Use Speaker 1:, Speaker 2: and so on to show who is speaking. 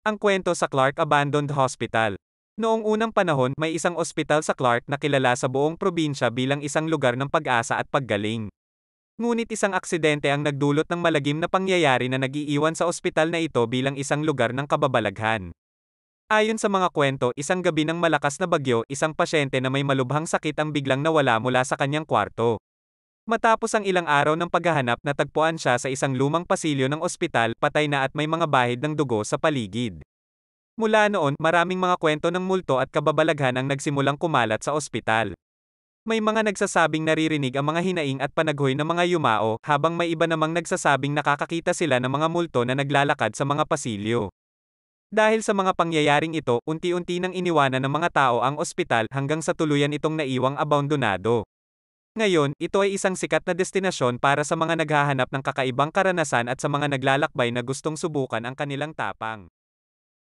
Speaker 1: Ang kwento sa Clark Abandoned Hospital. Noong unang panahon, may isang ospital sa Clark na kilala sa buong probinsya bilang isang lugar ng pag-asa at paggaling. Ngunit isang aksidente ang nagdulot ng malagim na pangyayari na nag-iiwan sa ospital na ito bilang isang lugar ng kababalaghan. Ayon sa mga kwento, isang gabi ng malakas na bagyo, isang pasyente na may malubhang sakit ang biglang nawala mula sa kanyang kwarto. Matapos ang ilang araw ng paghahanap, natagpuan siya sa isang lumang pasilyo ng ospital, patay na at may mga bahid ng dugo sa paligid. Mula noon, maraming mga kwento ng multo at kababalaghan ang nagsimulang kumalat sa ospital. May mga nagsasabing naririnig ang mga hinaing at panaghoy ng mga yumao, habang may iba namang nagsasabing nakakakita sila ng mga multo na naglalakad sa mga pasilyo. Dahil sa mga pangyayaring ito, unti-unti nang iniwanan ng mga tao ang ospital hanggang sa tuluyan itong naiwang abandonado. Ngayon, ito ay isang sikat na destinasyon para sa mga naghahanap ng kakaibang karanasan at sa mga naglalakbay na gustong subukan ang kanilang tapang.